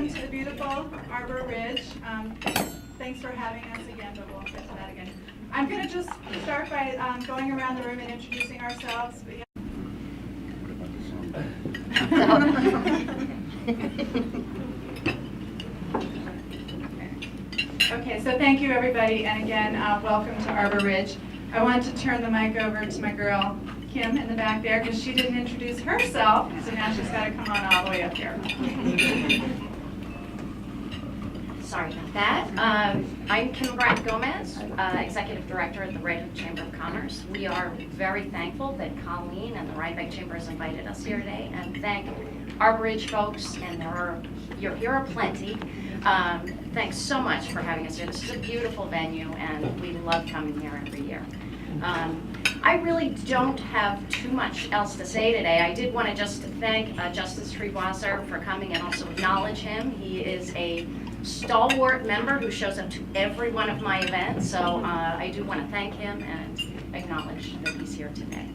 welcome to the beautiful Arbor Ridge. Thanks for having us again, but we'll get to that again. I'm going to just start by going around the room and introducing ourselves. Okay, so thank you everybody, and again, welcome to Arbor Ridge. I want to turn the mic over to my girl, Kim, in the back there, because she didn't introduce herself, so now she's got to come on all the way up here. Sorry about that. I'm Kim Gomez, Executive Director at the Rhinebeck Chamber of Commerce. We are very thankful that Colleen and the Rhinebeck Chamber has invited us here today, and thank Arbor Ridge folks, and here are plenty. Thanks so much for having us here. This is a beautiful venue, and we love coming here every year. I really don't have too much else to say today. I did want to just thank Justice Treebwasser for coming and also acknowledge him. He is a stalwart member who shows up to every one of my events, so I do want to thank him and acknowledge that he's here today.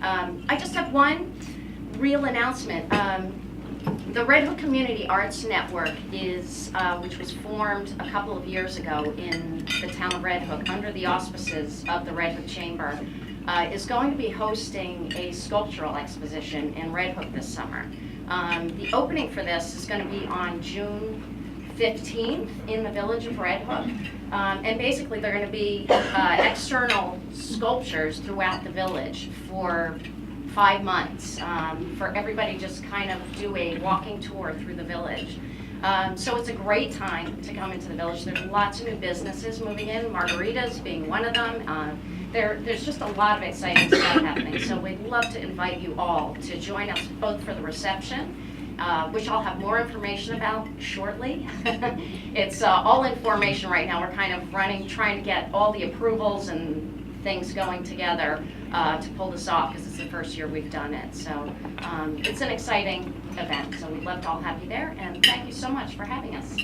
I just have one real announcement. The Red Hook Community Arts Network is, which was formed a couple of years ago in the town of Red Hook under the auspices of the Red Hook Chamber, is going to be hosting a sculptural exposition in Red Hook this summer. The opening for this is going to be on June 15th in the village of Red Hook. And basically they're going to be external sculptures throughout the village for 5 months for everybody just kind of do a walking tour through the village. So it's a great time to come into the village. There's lots of new businesses moving in, Margaritas being one of them. There's just a lot of exciting stuff happening. So we'd love to invite you all to join us both for the reception, which I'll have more information about shortly. It's all in formation right now. We're kind of trying to get all the approvals and things going together to pull this off, because it's the first year we've done it. So it's an exciting event. So we'd love to all have you there, and thank you so much for having us.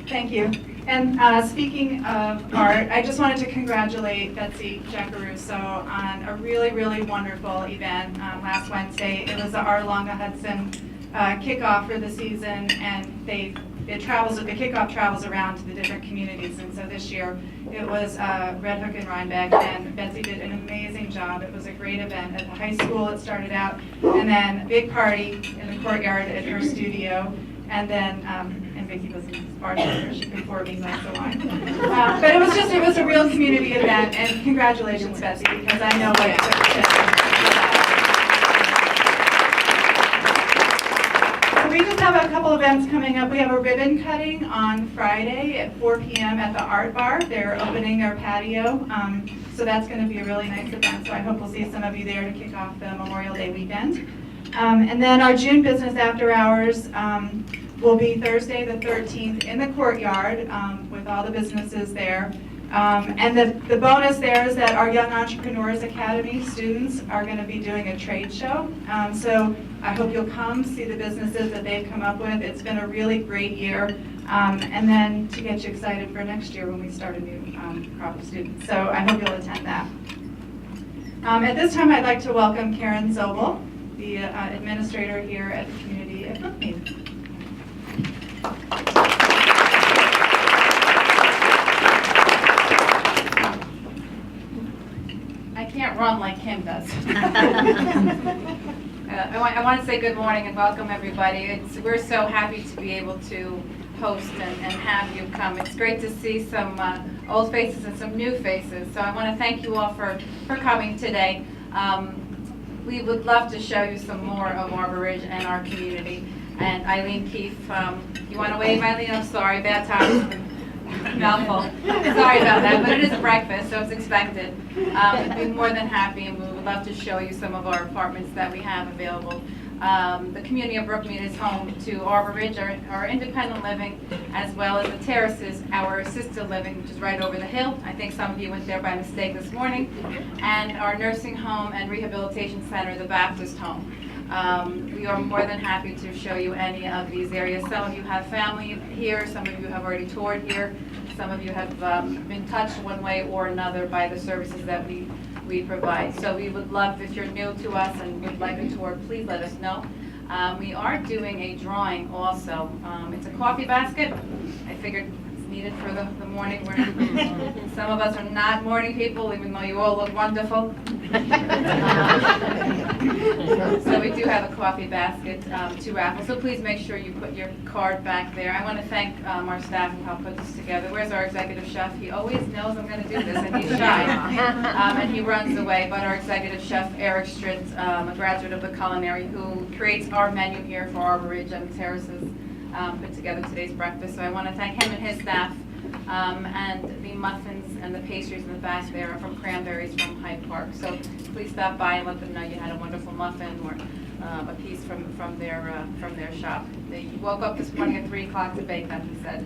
Thank you. And speaking of art, I just wanted to congratulate Betsy Jackaruso on a really, really wonderful event last Wednesday. It was the Arlonga Hudson kickoff for the season, and the kickoff travels around to the different communities. And so this year it was Red Hook and Rhinebeck, and Betsy did an amazing job. It was a great event at the high school. It started out, and then a big party in the courtyard at her studio, and then and Vicki was a bartender. She could pour me glass of wine. But it was a real community event, and congratulations, Betsy, because I know what it took. We just have a couple events coming up. We have a ribbon cutting on Friday at 4 p.m. at the Art Bar. They're opening their patio, so that's going to be a really nice event. So I hope we'll see some of you there to kick off the Memorial Day weekend. And then our June business after hours will be Thursday the 13th in the courtyard with all the businesses there. And the bonus there is that our Young Entrepreneurs Academy students are going to be doing a trade show. So I hope you'll come see the businesses that they've come up with. It's been a really great year. And then to get you excited for next year when we start a new crop of students. So I hope you'll attend that. At this time, I'd like to welcome Karen Zobel, the administrator here at the community at Brookmead. I can't run like Kim does. I want to say good morning and welcome everybody. We're so happy to be able to host and have you come. It's great to see some old faces and some new faces. So I want to thank you all for coming today. We would love to show you some more of Arbor Ridge and our community. And Eileen Keefe, you want to wave, Eileen? I'm sorry, bad time. Mouthful. Sorry about that, but it is a breakfast, so it's expected. We'd be more than happy, and we would love to show you some of our apartments that we have available. The community of Brookmead is home to Arbor Ridge, our independent living, as well as the terraces, our assisted living, which is right over the hill. I think some of you went there by mistake this morning. And our nursing home and rehabilitation center, the Baptist home. We are more than happy to show you any of these areas. Some of you have family here, some of you have already toured here, some of you have been touched one way or another by the services that we provide. So we would love, if you're new to us and would like a tour, please let us know. We are doing a drawing also. It's a coffee basket. I figured it's needed for the morning. Some of us are not morning people, even though you all look wonderful. So we do have a coffee basket to raffle, so please make sure you put your card back there. I want to thank our staff who helped put this together. Where's our executive chef? He always knows I'm going to do this, and he's shy, and he runs away. But our executive chef, Eric Stritt, a graduate of the culinary, who creates our menu here for Arbor Ridge and Terraces, put together today's breakfast. So I want to thank him and his staff. And the muffins and the pastries in the back there are from Cranberries from Hyde Park. So please stop by and let them know you had a wonderful muffin or a piece from their shop. They woke up this morning at 3 o'clock to bake them, he said.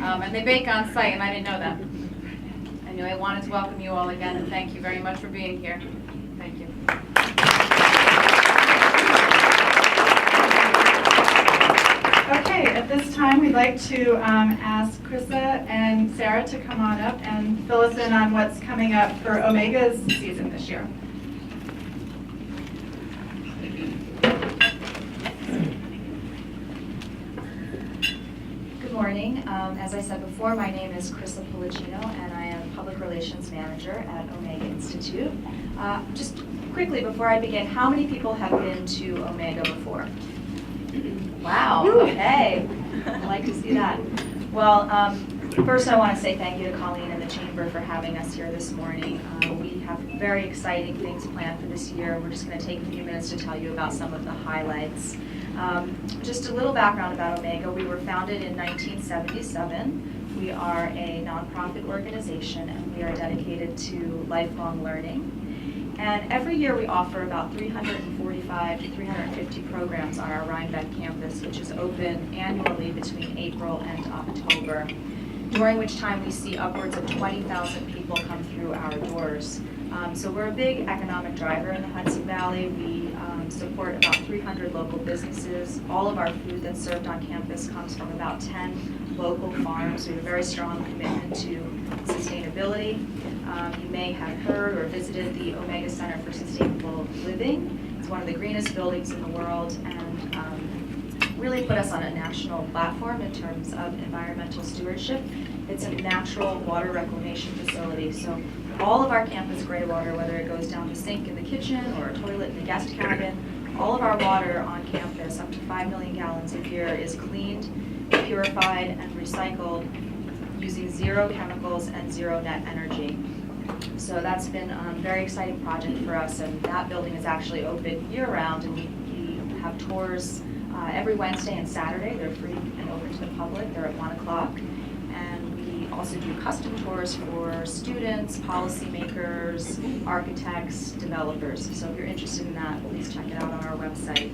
And they bake on site, and I didn't know that. Anyway, I wanted to welcome you all again, and thank you very much for being here. Thank you. Okay, at this time, we'd like to ask Krista and Sarah to come on up and fill us in on what's coming up for Omega's season this year. Good morning. As I said before, my name is Krista Policino, and I am Public Relations Manager at Omega Institute. Just quickly, before I begin, how many people have been to Omega before? Wow, okay. I'd like to see that. Well, first I want to say thank you to Colleen and the Chamber for having us here this morning. We have very exciting things planned for this year. We're just going to take a few minutes to tell you about some of the highlights. Just a little background about Omega. We were founded in 1977. We are a nonprofit organization, and we are dedicated to lifelong learning. And every year we offer about 345 to 350 programs on our Rhinebeck campus, which is open annually between April and October, during which time we see upwards of 20,000 people come through our doors. So we're a big economic driver in the Hudson Valley. We support about 300 local businesses. All of our food that's served on campus comes from about 10 local farms. We have a very strong commitment to sustainability. You may have heard or visited the Omega Center for Sustainable Living. It's one of the greenest buildings in the world, and really put us on a national platform in terms of environmental stewardship. It's a natural water reclamation facility, so all of our campus gray water, whether it goes down the sink in the kitchen or a toilet in the guest cabin, all of our water on campus, up to 5 million gallons a year, is cleaned, purified, and recycled using zero chemicals and zero net energy. So that's been a very exciting project for us, and that building is actually open year-round, and we have tours every Wednesday and Saturday. They're free and open to the public. They're at 1 o'clock. And we also do custom tours for students, policymakers, architects, developers. So if you're interested in that, please check it out on our website.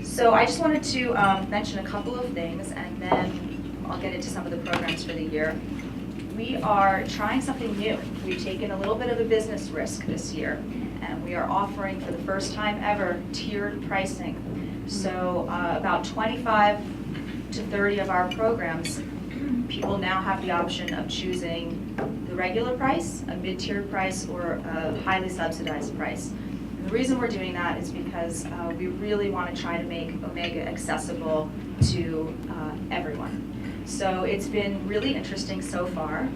So I just wanted to mention a couple of things, and then I'll get into some of the programs for the year. We are trying something new. We've taken a little bit of a business risk this year, and we are offering for the first time ever tiered pricing. So about 25 to 30 of our programs, people now have the option of choosing the regular price, a mid-tiered price, or a highly subsidized price. And the reason we're doing that is because we really want to try to make Omega accessible to everyone. So it's been really interesting so far.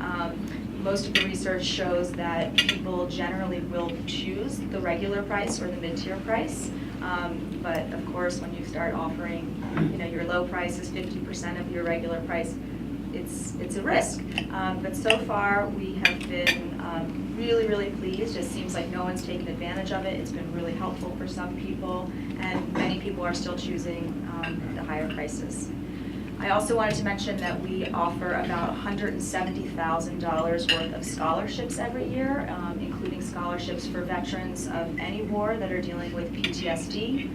Most of the research shows that people generally will choose the regular price or the mid-tier price. But of course, when you start offering, your low price is 50% of your regular price, it's a risk. But so far, we have been really, really pleased. It seems like no one's taken advantage of it. It's been really helpful for some people, and many people are still choosing the higher prices. I also wanted to mention that we offer about $170,000 worth of scholarships every year, including scholarships for veterans of any war that are dealing with PTSD,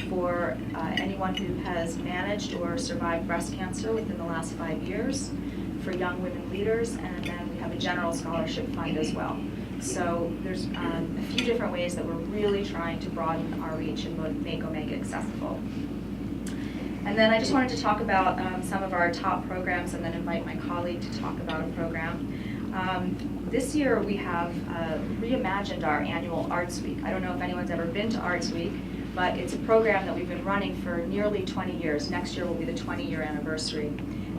for anyone who has managed or survived breast cancer within the last 5 years, for young women leaders, and then we have a general scholarship fund as well. So there's a few different ways that we're really trying to broaden our reach and make Omega accessible. And then I just wanted to talk about some of our top programs and then invite my colleague to talk about a program. This year we have reimagined our annual Arts Week. I don't know if anyone's ever been to Arts Week, but it's a program that we've been running for nearly 20 years. Next year will be the 20-year anniversary.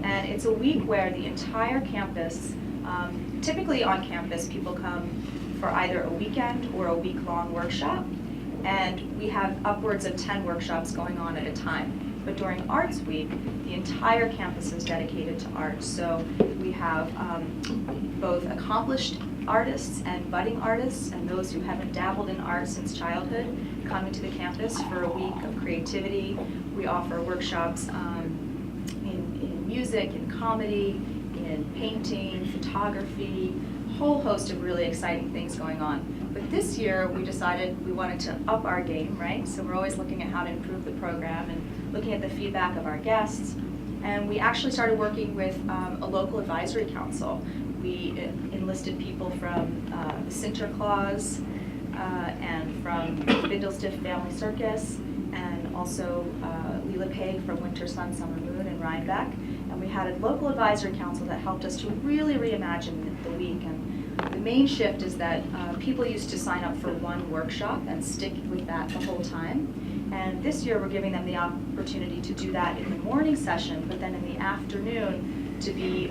And it's a week where the entire campus, typically on campus, people come for either a weekend or a week-long workshop. And we have upwards of 10 workshops going on at a time. But during Arts Week, the entire campus is dedicated to art. So we have both accomplished artists and budding artists, and those who haven't dabbled in art since childhood coming to the campus for a week of creativity. We offer workshops in music, in comedy, in painting, photography, a whole host of really exciting things going on. But this year, we decided we wanted to up our game, right? So we're always looking at how to improve the program and looking at the feedback of our guests. And we actually started working with a local advisory council. We enlisted people from the Sinterklaas and from Bindlestiff Family Circus, and also Leela Peg from Winter Sun, Summer Moon in Rhinebeck. And we had a local advisory council that helped us to really reimagine the week. And the main shift is that people used to sign up for one workshop and stick with that the whole time. And this year we're giving them the opportunity to do that in the morning session, but then in the afternoon to be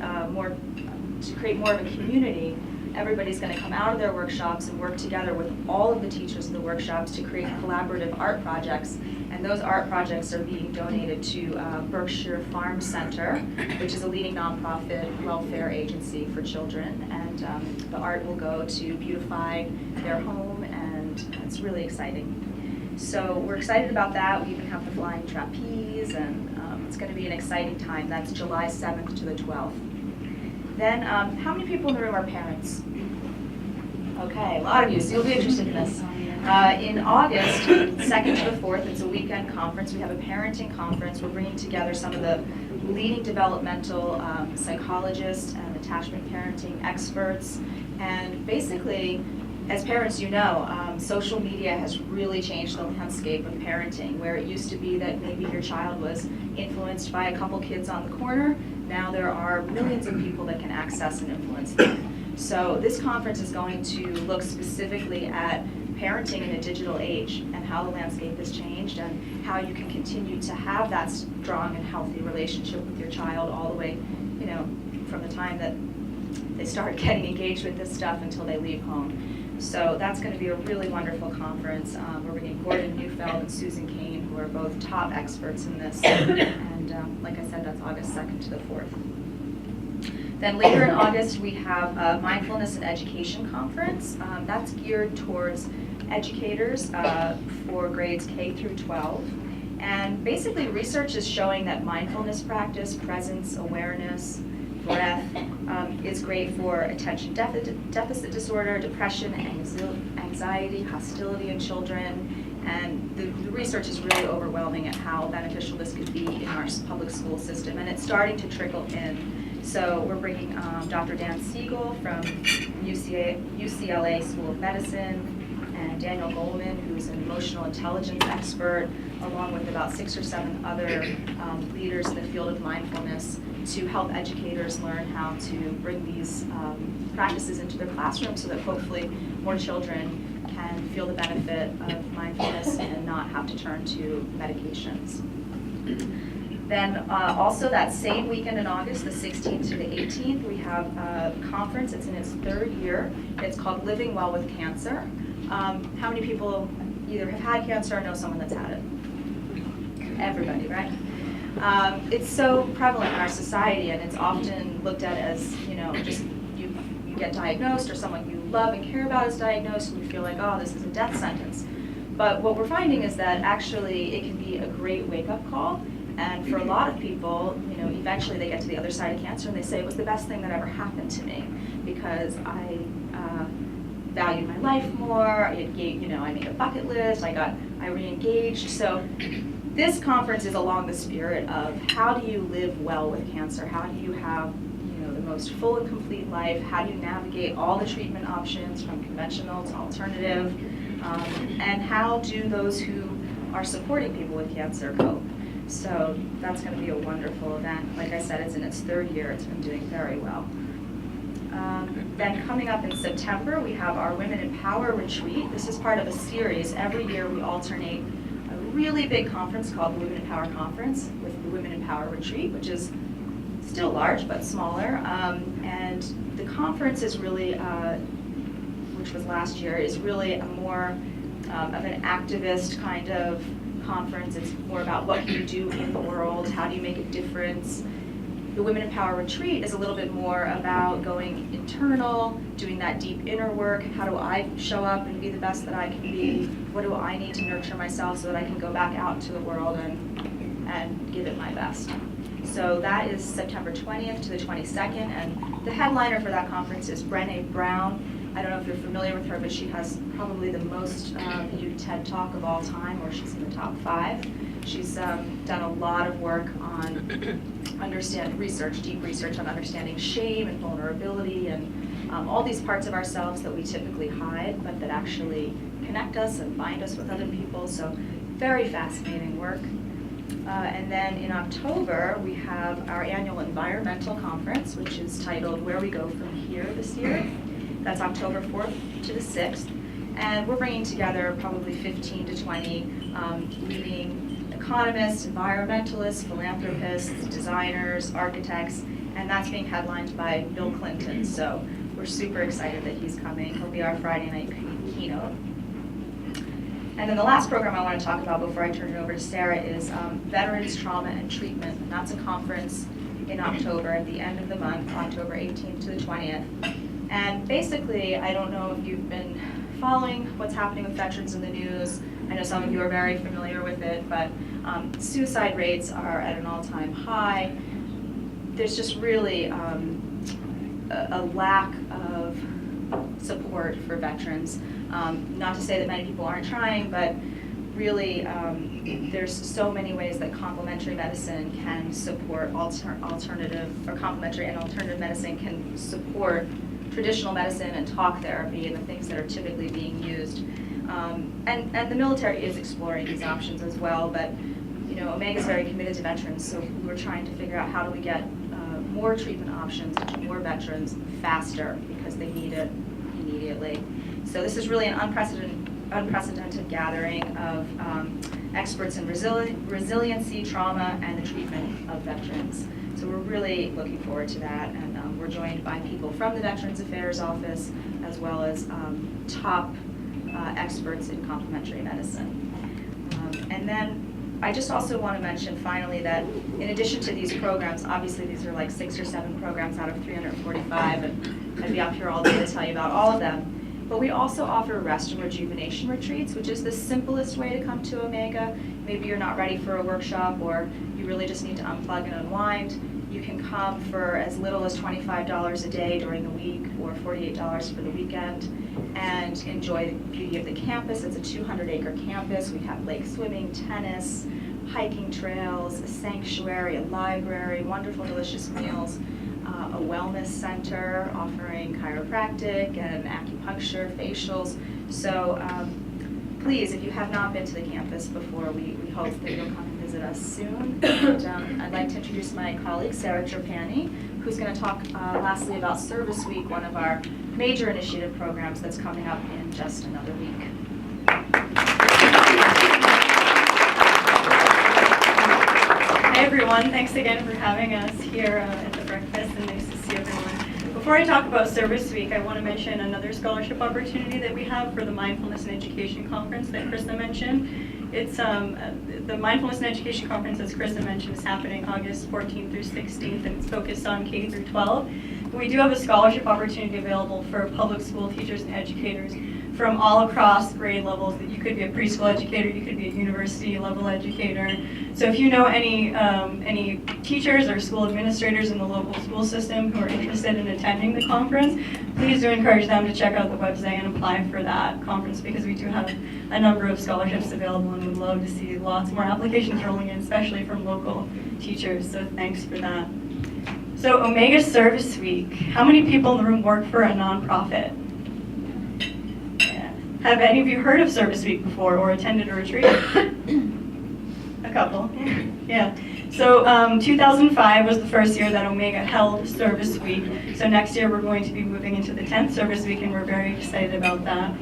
to create more of a community. Everybody's going to come out of their workshops and work together with all of the teachers in the workshops to create collaborative art projects. And those art projects are being donated to Berkshire Farm Center, which is a leading nonprofit welfare agency for children. And the art will go to beautify their home, and it's really exciting. So we're excited about that. We even have the flying trapeze, and it's going to be an exciting time. That's July 7th to the 12th. Then, how many people in the room are parents? Okay, a lot of you, so you'll be interested in this. In August, 2nd to the 4th, it's a weekend conference. We have a parenting conference. We're bringing together some of the leading developmental psychologists and attachment parenting experts. And basically, as parents, you know, social media has really changed the landscape of parenting, where it used to be that maybe your child was influenced by a couple kids on the corner. Now there are millions of people that can access and influence them. So this conference is going to look specifically at parenting in a digital age and how the landscape has changed and how you can continue to have that strong and healthy relationship with your child all the way, you know, from the time that they start getting engaged with this stuff until they leave home. So that's going to be a really wonderful conference. We're bringing Gordon Neufeld and Susan Kane, who are both top experts in this. And like I said, that's August 2nd to the 4th. Then later in August, we have a Mindfulness and Education Conference. That's geared towards educators for grades K through 12. And basically, research is showing that mindfulness practice, presence, awareness, breath is great for attention deficit disorder, depression, anxiety, hostility in children. And the research is really overwhelming at how beneficial this could be in our public school system. And it's starting to trickle in. So we're bringing Dr. Dan Siegel from UCLA School of Medicine, and Daniel Goleman, who's an emotional intelligence expert, along with about 6 or 7 other leaders in the field of mindfulness, to help educators learn how to bring these practices into their classroom so that hopefully more children can feel the benefit of mindfulness and not have to turn to medications. Then also that same weekend in August, the 16th to the 18th, we have a conference. It's in its 3rd year. It's called Living Well with Cancer. How many people either have had cancer or know someone that's had it? Everybody, right? It's so prevalent in our society, and it's often looked at as, you know, just you get diagnosed, or someone you love and care about is diagnosed, and you feel like, oh, this is a death sentence. But what we're finding is that actually it can be a great wake-up call. And for a lot of people, you know, eventually they get to the other side of cancer and they say it was the best thing that ever happened to me because I valued my life more. I made a bucket list. I re-engaged. So this conference is along the spirit of how do you live well with cancer? How do you have, you know, the most full and complete life? How do you navigate all the treatment options from conventional to alternative? And how do those who are supporting people with cancer cope? So that's going to be a wonderful event. Like I said, it's in its 3rd year. It's been doing very well. Then coming up in September, we have our Women in Power retreat. This is part of a series. Every year we alternate a really big conference called the Women in Power Conference with the Women in Power Retreat, which is still large but smaller. And the conference is really, which was last year, is really a more of an activist kind of conference. It's more about what can you do in the world, how do you make a difference. The Women in Power Retreat is a little bit more about going internal, doing that deep inner work. How do I show up and be the best that I can be? What do I need to nurture myself so that I can go back out into the world and give it my best? So that is September 20th to the 22nd, and the headliner for that conference is Brené Brown. I don't know if you're familiar with her, but she has probably the most viewed TED Talk of all time, or she's in the top 5. She's done a lot of work on deep research on understanding shame and vulnerability and all these parts of ourselves that we typically hide, but that actually connect us and bind us with other people. So very fascinating work. And then in October, we have our annual environmental conference, which is titled Where We Go From Here this year. That's October 4th to the 6th. And we're bringing together probably 15 to 20 leading economists, environmentalists, philanthropists, designers, architects, and that's being headlined by Bill Clinton. So we're super excited that he's coming. He'll be our Friday night keynote. And then the last program I want to talk about before I turn it over to Sarah is Veterans Trauma and Treatment. And that's a conference in October at the end of the month, October 18th to the 20th. And basically, I don't know if you've been following what's happening with veterans in the news. I know some of you are very familiar with it, but suicide rates are at an all-time high. There's just really a lack of support for veterans. Not to say that many people aren't trying, but really there's so many ways that complementary medicine can support alternative, or complementary and alternative medicine can support traditional medicine and talk therapy and the things that are typically being used. And the military is exploring these options as well, but you know, Omega is very committed to veterans, so we're trying to figure out how do we get more treatment options to more veterans faster because they need it immediately. So this is really an unprecedented gathering of experts in resiliency, trauma, and the treatment of veterans. So we're really looking forward to that, and we're joined by people from the Veterans Affairs Office as well as top experts in complementary medicine. And then I just also want to mention finally that in addition to these programs, obviously these are like 6 or 7 programs out of 345, and I'd be up here all day to tell you about all of them. But we also offer rest and rejuvenation retreats, which is the simplest way to come to Omega. Maybe you're not ready for a workshop, or you really just need to unplug and unwind. You can come for as little as $25 a day during the week, or $48 for the weekend, and enjoy the beauty of the campus. It's a 200-acre campus. We have lake swimming, tennis, hiking trails, a sanctuary, a library, wonderful, delicious meals, a wellness center offering chiropractic and acupuncture, facials. So please, if you have not been to the campus before, we hope that you'll come and visit us soon. And I'd like to introduce my colleague, Sarah Trapani, who's going to talk lastly about Service Week, one of our major initiative programs that's coming up in just another week. Hi everyone, thanks again for having us here at the breakfast, and nice to see everyone. Before I talk about Service Week, I want to mention another scholarship opportunity that we have for the Mindfulness and Education Conference that Krista mentioned. It's the Mindfulness and Education Conference, as Krista mentioned, is happening August 14th through 16th, and it's focused on K through 12. But we do have a scholarship opportunity available for public school teachers and educators from all across grade levels. That you could be a preschool educator, you could be a university level educator. So if you know any teachers or school administrators in the local school system who are interested in attending the conference, please do encourage them to check out the website and apply for that conference, because we do have a number of scholarships available, and we'd love to see lots more applications rolling in, especially from local teachers. So thanks for that. So Omega Service Week. How many people in the room work for a nonprofit? Have any of you heard of Service Week before or attended a retreat? A couple, yeah. So 2005 was the first year that Omega held Service Week. So next year we're going to be moving into the 10th Service Week, and we're very excited about that.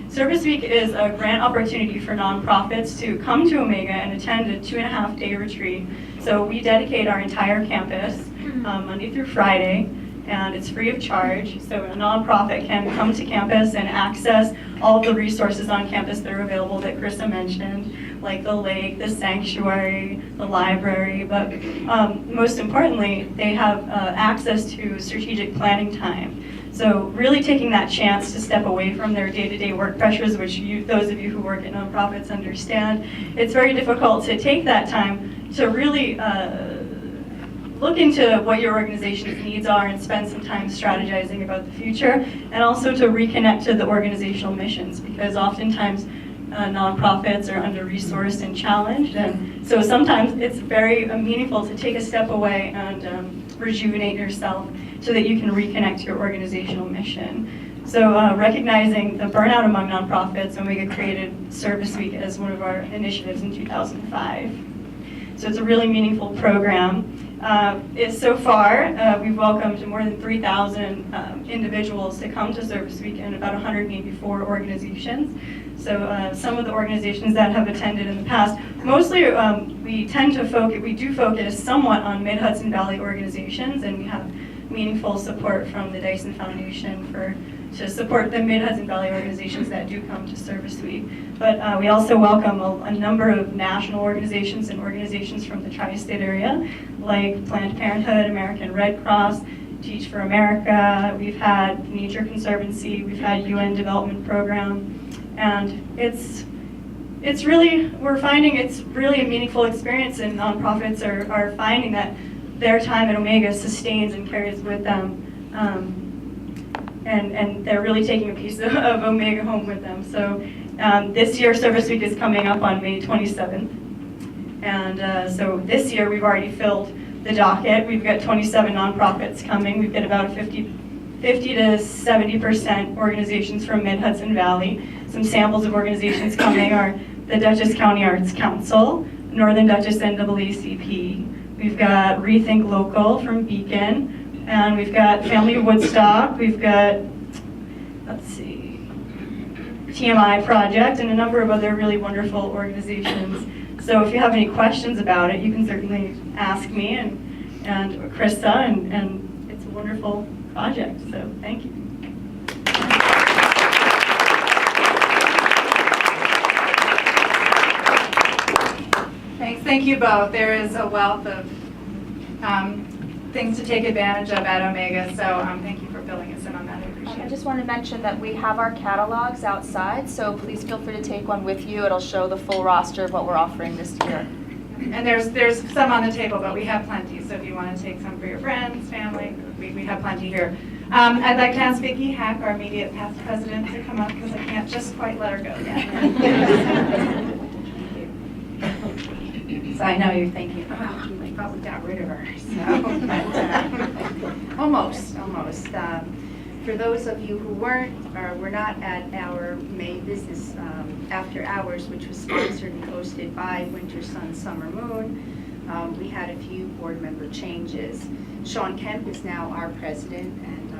Service Week is a grant opportunity for nonprofits to come to Omega and attend a 2.5-day retreat. So we dedicate our entire campus Monday through Friday, and it's free of charge. So a nonprofit can come to campus and access all of the resources on campus that are available that Krista mentioned, like the lake, the sanctuary, the library, but most importantly, they have access to strategic planning time. So really taking that chance to step away from their day-to-day work pressures, which those of you who work at nonprofits understand, it's very difficult to take that time to really look into what your organization's needs are and spend some time strategizing about the future, and also to reconnect to the organizational missions, because oftentimes nonprofits are under-resourced and challenged, and so sometimes it's very meaningful to take a step away and rejuvenate yourself so that you can reconnect to your organizational mission. So recognizing the burnout among nonprofits, Omega created Service Week as one of our initiatives in 2005. So it's a really meaningful program. So far, we've welcomed more than 3,000 individuals to come to Service Week and about 184 organizations. So some of the organizations that have attended in the past, mostly we do focus somewhat on Mid-Hudson Valley organizations, and we have meaningful support from the Dyson Foundation to support the Mid-Hudson Valley organizations that do come to Service Week. But we also welcome a number of national organizations and organizations from the tri-state area, like Planned Parenthood, American Red Cross, Teach for America, we've had Nature Conservancy, we've had UN Development Program, and we're finding it's really a meaningful experience, and nonprofits are finding that their time at Omega sustains and carries with them, and they're really taking a piece of Omega home with them. So this year, Service Week is coming up on May 27th, and so this year we've already filled the docket. We've got 27 nonprofits coming. We've got about 50 to 70% organizations from Mid-Hudson Valley. Some samples of organizations coming are the Dutchess County Arts Council, Northern Dutchess NAACP. We've got Rethink Local from Beacon, and we've got Family Woodstock. We've got, TMI Project, and a number of other really wonderful organizations. So if you have any questions about it, you can certainly ask me and Krista, and it's a wonderful project, so thank you. Thanks, thank you both. There is a wealth of things to take advantage of at Omega, so thank you for filling us in on that. I appreciate I it. just want to mention that we have our catalogs outside, so please feel free to take one with you. It'll show the full roster of what we're offering this year. And there's some on the table, but we have plenty, so if you want to take some for your friends, family, we have plenty here. I'd like to ask Vicki Hack, our immediate past president, to come up, because I can't just quite let her go yet. So I know you're thinking, oh, I thought we got rid of her. So, almost. For those of you who were not at our May business after hours, which was sponsored and hosted by Winter Sun Summer Moon, we had a few board member changes. Sean Kemp is now our president, and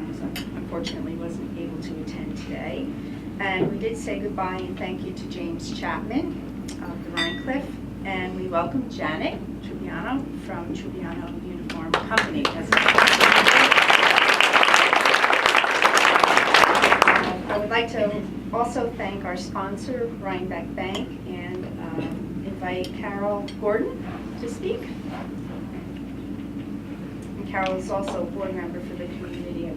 unfortunately wasn't able to attend today. And we did say goodbye and thank you to James Chapman of the Rhinecliff. And we welcome Janet Trubiano from Trubiano Uniform Company. I would like to also thank our sponsor, Rhinebeck Bank, and invite Carol Gordon to speak. And Carol is also a board member for the Community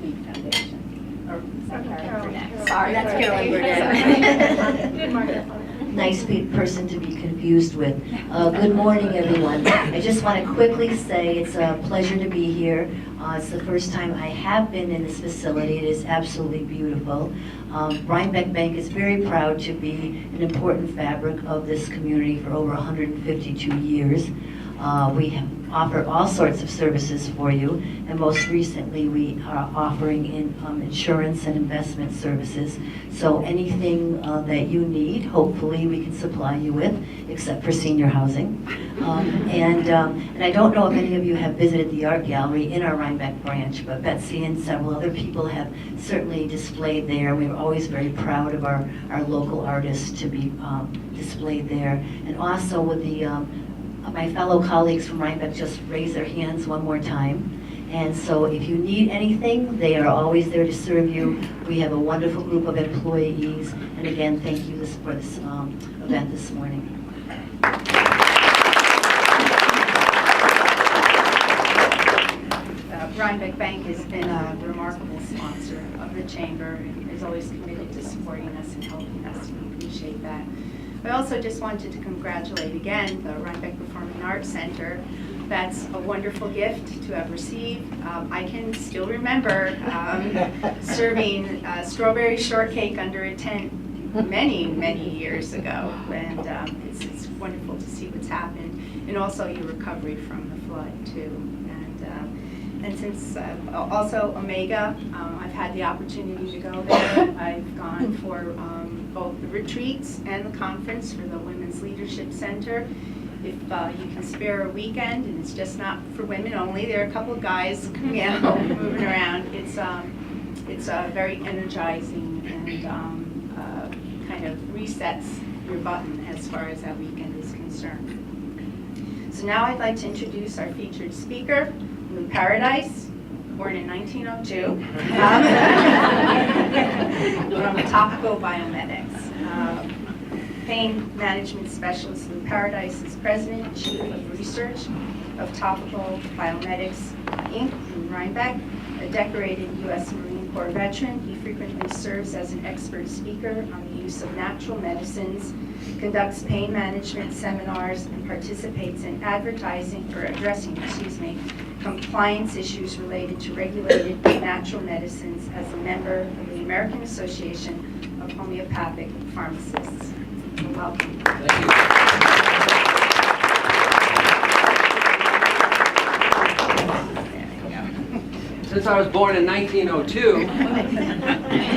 League Foundation. Carol Burnett. Sorry, that's Carolyn Burnett. Good morning. Nice person to be confused with. Good morning, everyone. I just want to quickly say it's a pleasure to be here. It's the first time I have been in this facility. It is absolutely beautiful. Rhinebeck Bank is very proud to be an important fabric of this community for over 152 years. We offer all sorts of services for you, and most recently we are offering insurance and investment services. So anything that you need, hopefully we can supply you with, except for senior housing. And I don't know if any of you have visited the art gallery in our Rhinebeck branch, but Betsy and several other people have certainly displayed there. We're always very proud of our local artists to be displayed there. And also with the my fellow colleagues from Rhinebeck just raise their hands one more time. And so if you need anything, they are always there to serve you. We have a wonderful group of employees. And again, thank you for this event this morning. Rhinebeck Bank has been a remarkable sponsor of the Chamber and is always committed to supporting us and helping us. We appreciate that. I also just wanted to congratulate again the Rhinebeck Performing Arts Center. That's a wonderful gift to have received. I can still remember serving strawberry shortcake under a tent many, many years ago. And it's wonderful to see what's happened. And also your recovery from the flood, too. And since also Omega, I've had the opportunity to go there. I've gone for both the retreats and the conference for the Women's Leadership Center. If you can spare a weekend, and it's just not for women only, there are a couple of guys, moving around. It's very energizing and kind of resets your button as far as that weekend is concerned. So now I'd like to introduce our featured speaker, Lou Paradise, born in 1902, from Topical Biomedics. Pain management specialist Lou Paradise is president and chief of research of Topical Biomedics, Inc. in Rhinebeck, a decorated U.S. Marine Corps veteran. He frequently serves as an expert speaker on the use of natural medicines, conducts pain management seminars, and participates in advertising or addressing, compliance issues related to regulated natural medicines as a member of the American Association of Homeopathic Pharmacists. Welcome. Thank you. Since I was born in 1902,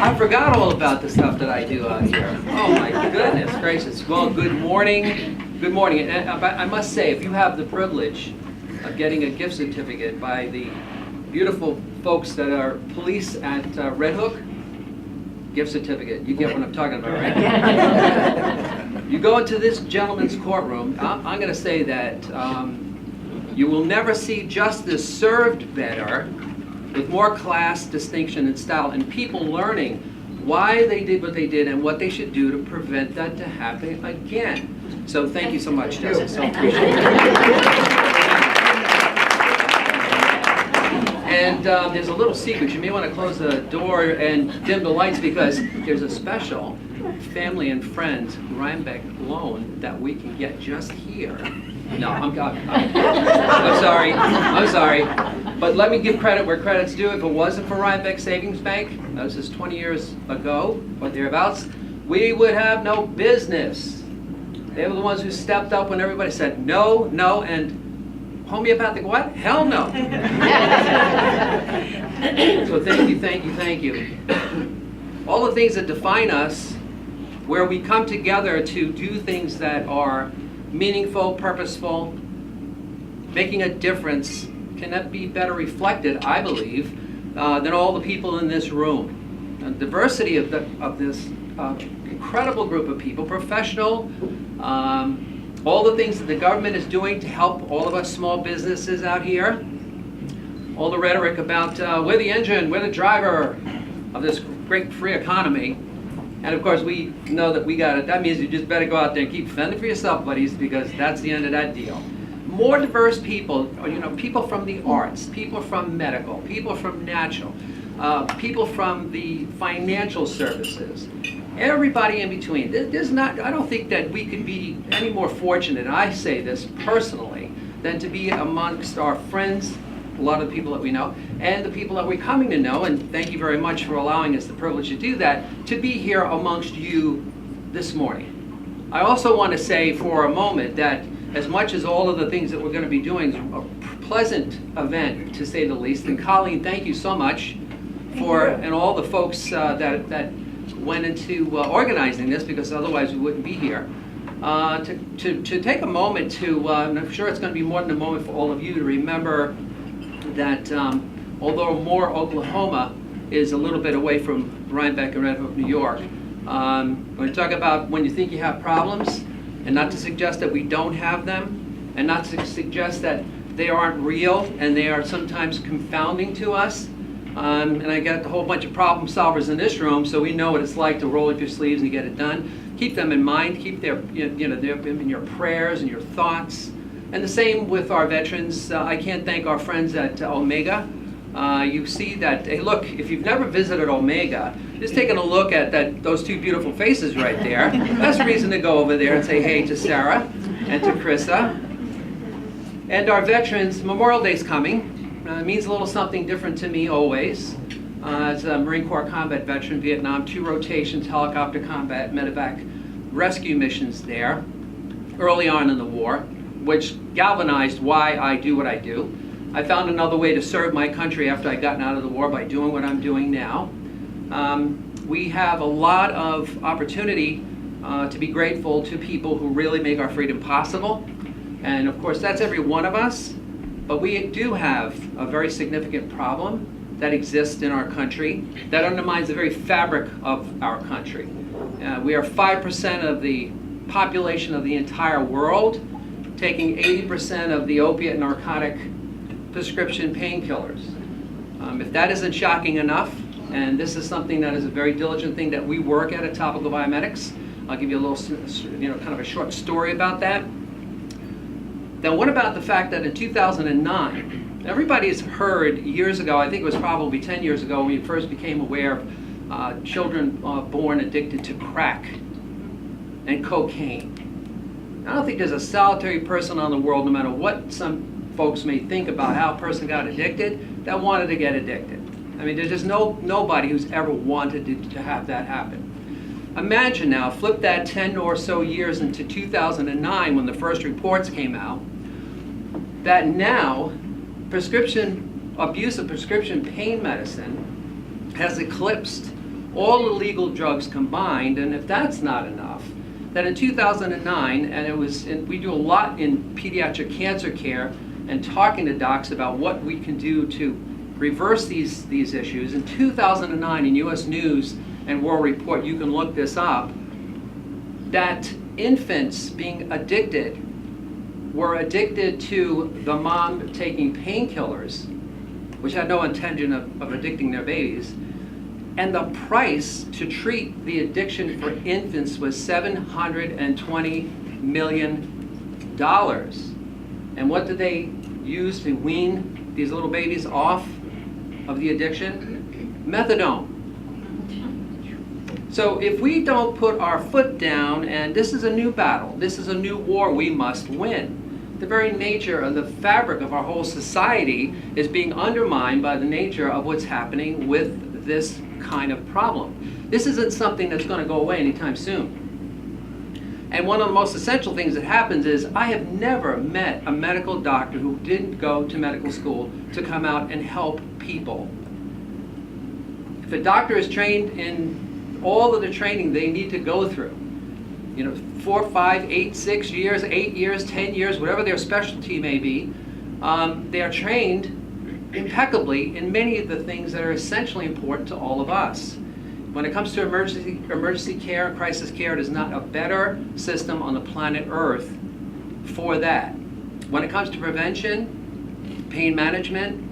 I forgot all about the stuff that I do out here. Oh my goodness gracious. Well, good morning. Good morning. And I must say, if you have the privilege of getting a gift certificate by the beautiful folks that are police at Red Hook, gift certificate. You get what I'm talking about, right? You go into this gentleman's courtroom. I'm going to say that you will never see justice served better, with more class, distinction, and style, and people learning why they did what they did and what they should do to prevent that to happen again. So thank you so much, Justice. So appreciate it. And there's a little secret. You may want to close the door and dim the lights because there's a special family and friends Rhinebeck loan that we can get just here. No, I'm sorry. I'm sorry. But let me give credit where credit's due. If it wasn't for Rhinebeck Savings Bank, this is 20 years ago or thereabouts, we would have no business. They were the ones who stepped up when everybody said no, no, and homeopathic what? Hell no. So thank you, thank you, thank you. All the things that define us, where we come together to do things that are meaningful, purposeful, making a difference, cannot be better reflected, I believe, than all the people in this room. The diversity of this incredible group of people, professional, all the things that the government is doing to help all of us small businesses out here, all the rhetoric about we're the engine, we're the driver of this great free economy. And of course we know that we got it. That means you just better go out there and keep fending for yourself, buddies, because that's the end of that deal. More diverse people, people from the arts, people from medical, people from natural, people from the financial services, everybody in between. There's not, I don't think that we could be any more fortunate, I say this personally, than to be amongst our friends, a lot of the people that we know, and the people that we're coming to know, and thank you very much for allowing us the privilege to do that, to be here amongst you this morning. I also want to say for a moment that as much as all of the things that we're going to be doing, is a pleasant event, to say the least. And Colleen, thank you so much and all the folks that went into organizing this, because otherwise we wouldn't be here. To take a moment to, and I'm sure it's going to be more than a moment for all of you to remember that although Moore, Oklahoma is a little bit away from Rhinebeck and Red Hook, New York, when you talk about when you think you have problems, and not to suggest that we don't have them, and not to suggest that they aren't real and they are sometimes confounding to us. And I got a whole bunch of problem solvers in this room, so we know what it's like to roll up your sleeves and get it done. Keep them in mind. Keep their, their in your prayers and your thoughts. And the same with our veterans. I can't thank our friends at Omega. You see that, hey, look, if you've never visited Omega, just taking a look at those two beautiful faces right there, that's a reason to go over there and say hey to Sarah and to Krista. And our veterans, Memorial Day's coming. It means a little something different to me always. As a Marine Corps combat veteran, Vietnam, 2 rotations, helicopter combat, medevac rescue missions there early on in the war, which galvanized why I do what I do. I found another way to serve my country after I'd gotten out of the war by doing what I'm doing now. We have a lot of opportunity to be grateful to people who really make our freedom possible. And of course, that's every one of us. But we do have a very significant problem that exists in our country that undermines the very fabric of our country. We are 5% of the population of the entire world, taking 80% of the opiate and narcotic prescription painkillers. If that isn't shocking enough, and this is something that is a very diligent thing that we work at Topical Biomedics, I'll give you a little, kind of a short story about that. Then what about the fact that in 2009, everybody's heard years ago, I think it was probably 10 years ago, when we first became aware of children born addicted to crack and cocaine. I don't think there's a solitary person on the world, no matter what some folks may think about how a person got addicted, that wanted to get addicted. I mean, there's just nobody who's ever wanted to have that happen. Imagine now, flip that 10 or so years into 2009 when the first reports came out, that now abuse of prescription pain medicine has eclipsed all the legal drugs combined. And if that's not enough, that in 2009, and we do a lot in pediatric cancer care and talking to docs about what we can do to reverse these issues. In 2009 in U.S. News and World Report, you can look this up, that infants being addicted were addicted to the mom taking painkillers, which had no intention of addicting their babies, and the price to treat the addiction for infants was $720 million. And what did they use to wean these little babies off of the addiction? Methadone. So if we don't put our foot down, and this is a new battle, this is a new war we must win. The very nature of the fabric of our whole society is being undermined by the nature of what's happening with this kind of problem. This isn't something that's going to go away anytime soon. And one of the most essential things that happens is I have never met a medical doctor who didn't go to medical school to come out and help people. If a doctor is trained in all of the training they need to go through, 4, 5, 8, 6 years, 8 years, 10 years, whatever their specialty may be, they are trained impeccably in many of the things that are essentially important to all of us. When it comes to emergency care and crisis care, there's not a better system on the planet Earth for that. When it comes to prevention, pain management,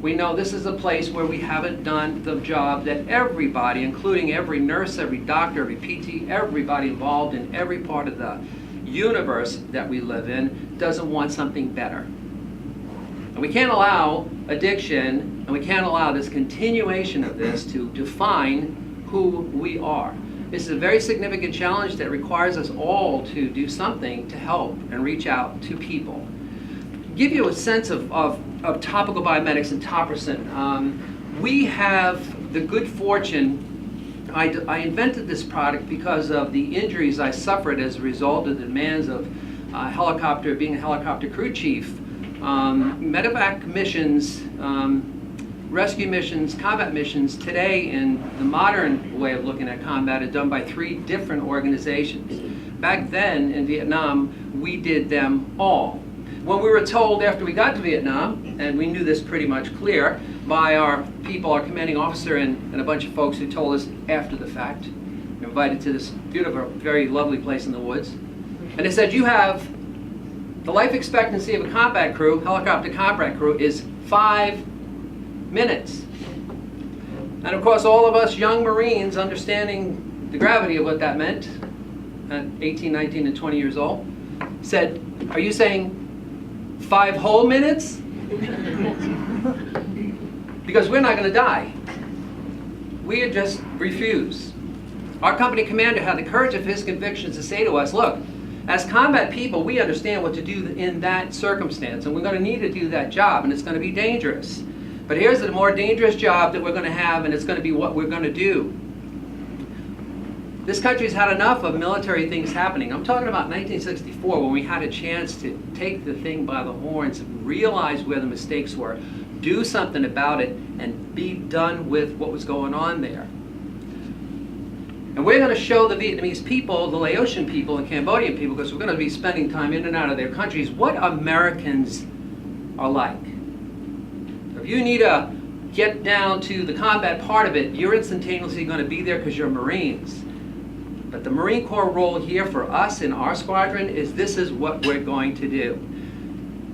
we know this is a place where we haven't done the job that everybody, including every nurse, every doctor, every PT, everybody involved in every part of the universe that we live in, doesn't want something better. And we can't allow addiction, and we can't allow this continuation of this to define who we are. This is a very significant challenge that requires us all to do something to help and reach out to people. Give you a sense of Topical Biomedics and Topricin. We have the good fortune, I invented this product because of the injuries I suffered as a result of the demands of being a helicopter crew chief. Medevac missions, rescue missions, combat missions today in the modern way of looking at combat are done by 3 different organizations. Back then in Vietnam, we did them all. When we were told after we got to Vietnam, and we knew this pretty much clear, by our people, our commanding officer and a bunch of folks who told us after the fact, we were invited to this beautiful, very lovely place in the woods, and they said, you have, the life expectancy of a combat crew, helicopter combat crew, is 5 minutes. And of course, all of us young Marines, understanding the gravity of what that meant, at 18, 19, and 20 years old, said, are you saying 5 whole minutes? Because we're not going to die. We had just refused. Our company commander had the courage of his convictions to say to us, look, as combat people, we understand what to do in that circumstance, and we're going to need to do that job, and it's going to be dangerous. But here's the more dangerous job that we're going to have, and it's going to be what we're going to do. This country's had enough of military things happening. I'm talking about 1964, when we had a chance to take the thing by the horns and realize where the mistakes were, do something about it, and be done with what was going on there. And we're going to show the Vietnamese people, the Laotian people, and Cambodian people, because we're going to be spending time in and out of their countries, what Americans are like. If you need to get down to the combat part of it, you're instantaneously going to be there because you're Marines. But the Marine Corps role here for us in our squadron is this is what we're going to do.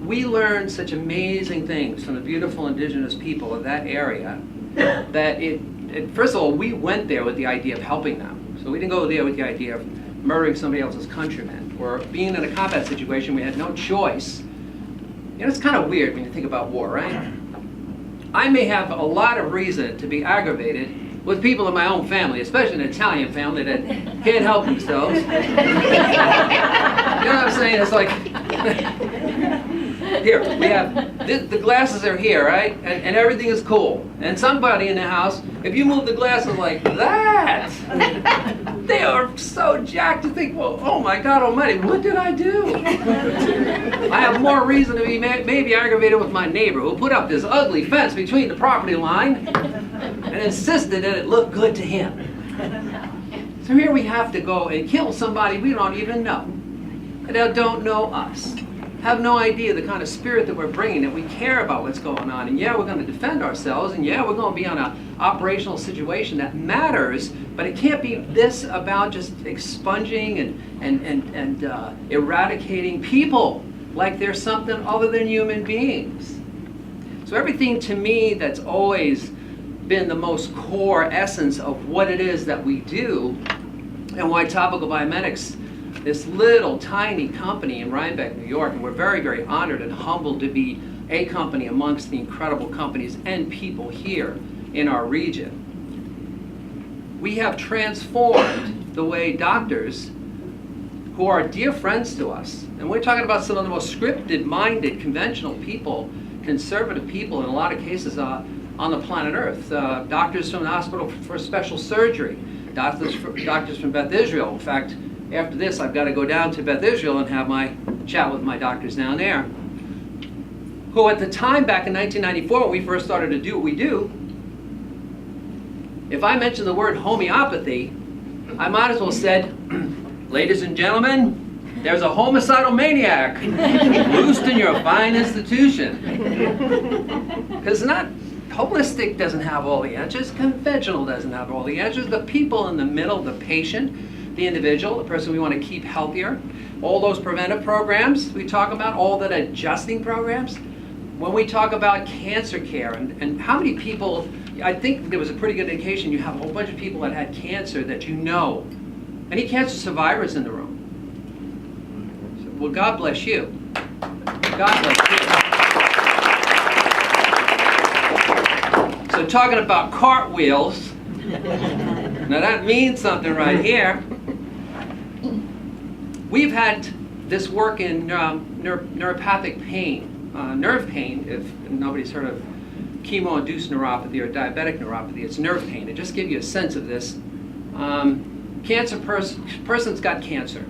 We learned such amazing things from the beautiful indigenous people of that area that first of all, we went there with the idea of helping them. So we didn't go there with the idea of murdering somebody else's countrymen or being in a combat situation. We had no choice. You know, it's kind of weird when you think about war, right? I may have a lot of reason to be aggravated with people in my own family, especially an Italian family that can't help themselves. You know what I'm saying? It's like, here, we have, the glasses are here, right? And everything is cool. And somebody in the house, if you move the glasses like that, they are so jacked to think, well, oh my God almighty, what did I do? I have more reason to be maybe aggravated with my neighbor who put up this ugly fence between the property line and insisted that it looked good to him. So here we have to go and kill somebody we don't even know, that don't know us, have no idea the kind of spirit that we're bringing, that we care about what's going on. And yeah, we're going to defend ourselves, and yeah, we're going to be on an operational situation that matters, but it can't be this about just expunging and eradicating people like they're something other than human beings. So everything to me that's always been the most core essence of what it is that we do and why Topical Biomedics, this little tiny company in Rhinebeck, New York, and we're very, very honored and humbled to be a company amongst the incredible companies and people here in our region. We have transformed the way doctors, who are dear friends to us, and we're talking about some of the most scripted-minded, conventional people, conservative people in a lot of cases on the planet Earth. Doctors from the Hospital for Special Surgery, doctors from Beth Israel. In fact, after this, I've got to go down to Beth Israel and have my chat with my doctors down there, who at the time, back in 1994, when we first started to do what we do, if I mentioned the word homeopathy, I might as well said, ladies and gentlemen, there's a homicidal maniac loosed in your fine institution. Because holistic doesn't have all the answers, conventional doesn't have all the answers. The people in the middle, the patient, the individual, the person we want to keep healthier, all those preventive programs we talk about, all that adjusting programs. When we talk about cancer care and how many people, I think there was a pretty good indication you have a whole bunch of people that had cancer that you know. Any cancer survivors in the room? So, well, God bless you. God bless you. So talking about cartwheels, now that means something right here. We've had this work in neuropathic pain, nerve pain, if nobody's heard of chemo-induced neuropathy or diabetic neuropathy, it's nerve pain. To just give you a sense of this, person's got cancer.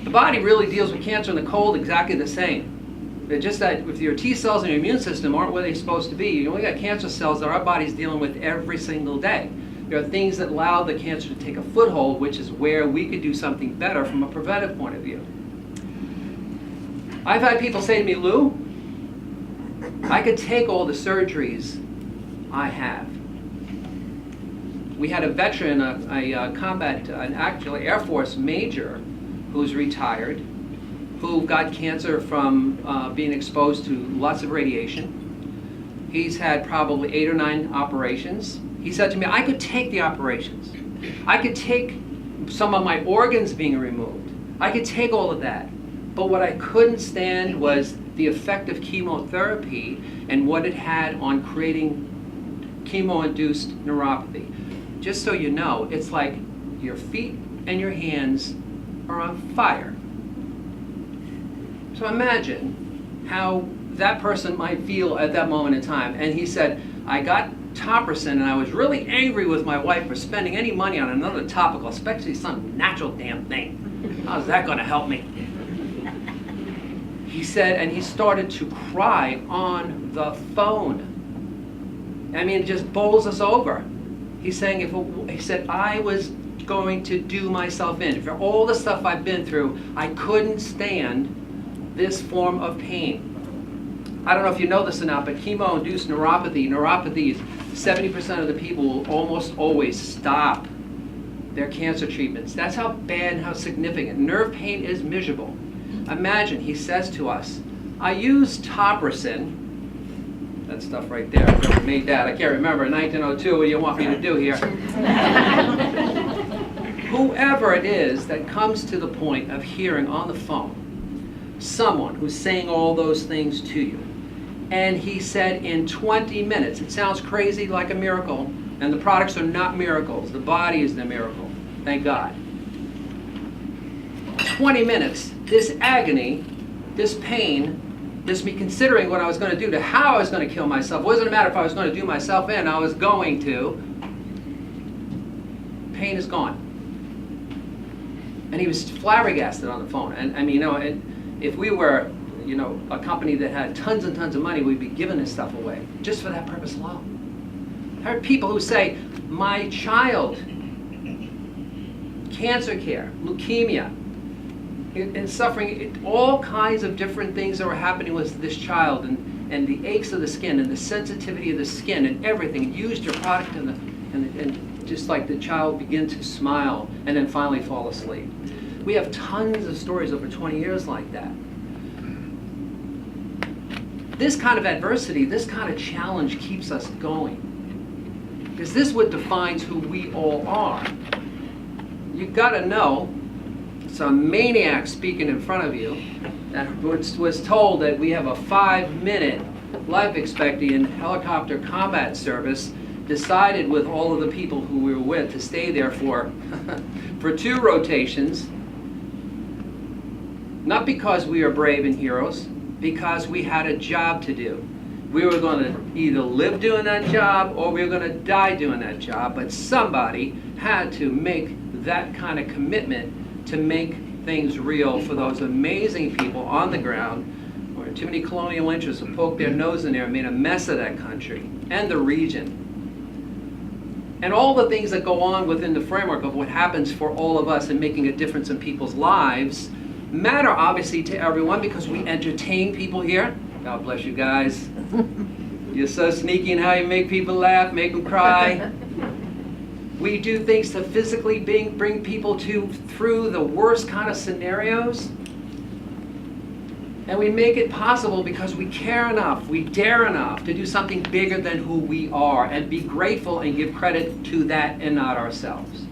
The body really deals with cancer and the cold exactly the same. It's just that if your T cells and your immune system aren't where they're supposed to be, you only got cancer cells that our body's dealing with every single day. There are things that allow the cancer to take a foothold, which is where we could do something better from a preventive point of view. I've had people say to me, Lou, I could take all the surgeries I have. We had a veteran, an actual Air Force major who's retired, who got cancer from being exposed to lots of radiation. He's had probably 8 or 9 operations. He said to me, I could take the operations. I could take some of my organs being removed. I could take all of that. But what I couldn't stand was the effect of chemotherapy and what it had on creating chemo-induced neuropathy. Just so you know, it's like your feet and your hands are on fire. So imagine how that person might feel at that moment in time. And he said, I got Topricin and I was really angry with my wife for spending any money on another topical, especially some natural damn thing. How's that going to help me? He said, and he started to cry on the phone. I mean, it just bowls us over. He's saying, he said, I was going to do myself in. For all the stuff I've been through, I couldn't stand this form of pain. I don't know if you know this or not, but chemo-induced neuropathy is 70% of the people will almost always stop their cancer treatments. That's how bad and how significant. Nerve pain is miserable. Imagine, he says to us, I use Topricin, that stuff right there, I made that, I can't remember, in 1902, what do you want me to do here? Whoever it is that comes to the point of hearing on the phone someone who's saying all those things to you, and he said in 20 minutes, it sounds crazy like a miracle, and the products are not miracles, the body is the miracle, thank God. 20 minutes, this agony, this pain, this me considering what I was going to do, to how I was going to kill myself. It wasn't a matter if I was going to do myself in, I was going to. Pain is gone. And he was flabbergasted on the phone. And I mean, if we were, a company that had tons and tons of money, we'd be giving this stuff away just for that purpose alone. I heard people who say, my child, cancer care, leukemia, and suffering, all kinds of different things that were happening with this child, and the aches of the skin, and the sensitivity of the skin, and everything. Used your product, and just like the child begin to smile, and then finally fall asleep. We have tons of stories over 20 years like that. This kind of adversity, this kind of challenge keeps us going. Because this is what defines who we all are. You've got to know, some maniac speaking in front of you that was told that we have a 5-minute life expectancy in helicopter combat service, decided with all of the people who we were with to stay there for 2 rotations, not because we are brave and heroes, because we had a job to do. We were going to either live doing that job or we were going to die doing that job, but somebody had to make that kind of commitment to make things real for those amazing people on the ground, where too many colonial interests have poked their nose in there and made a mess of that country and the region. And all the things that go on within the framework of what happens for all of us in making a difference in people's lives matter obviously to everyone, because we entertain people here. God bless you guys. You're so sneaky in how you make people laugh, make them cry. We do things to physically bring people through the worst kind of scenarios. And we make it possible because we care enough, we dare enough to do something bigger than who we are, and be grateful and give credit to that and not ourselves.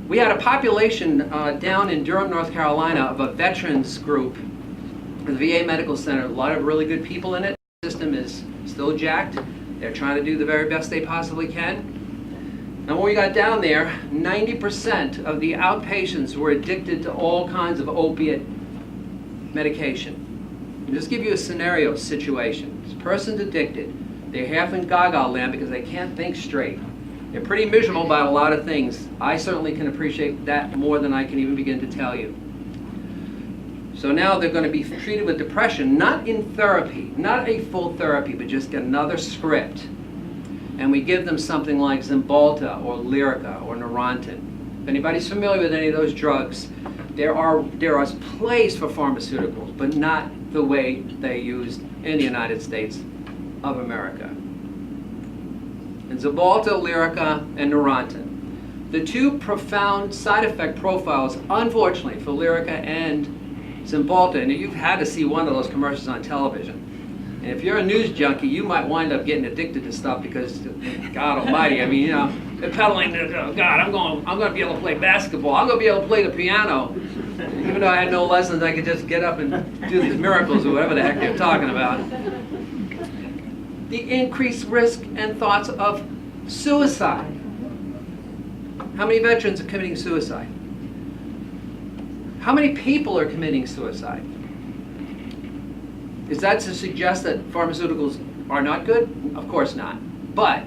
We had a population down in Durham, North Carolina, of a veterans group at the VA Medical Center. A lot of really good people in it. The system is still jacked. They're trying to do the very best they possibly can. And when we got down there, 90% of the outpatients were addicted to all kinds of opiate medication. I'll just give you a scenario situation. This person's addicted. They're half in gaga land because they can't think straight. They're pretty miserable about a lot of things. I certainly can appreciate that more than I can even begin to tell you. So now they're going to be treated with depression, not in therapy, not a full therapy, but just another script. And we give them something like Cymbalta or Lyrica or Neurontin. If anybody's familiar with any of those drugs, there is place for pharmaceuticals, but not the way they used in the United States of America. And Cymbalta, Lyrica, and Neurontin. The two profound side effect profiles, unfortunately, for Lyrica and Cymbalta, and you've had to see one of those commercials on television. And if you're a news junkie, you might wind up getting addicted to stuff because, God almighty, I mean, you know, they're peddling, oh God, I'm going to be able to play basketball. I'm going to be able to play the piano. Even though I had no lessons, I could just get up and do these miracles or whatever the heck they're talking about. The increased risk and thoughts of suicide. How many veterans are committing suicide? How many people are committing suicide? Is that to suggest that pharmaceuticals are not good? Of course not. But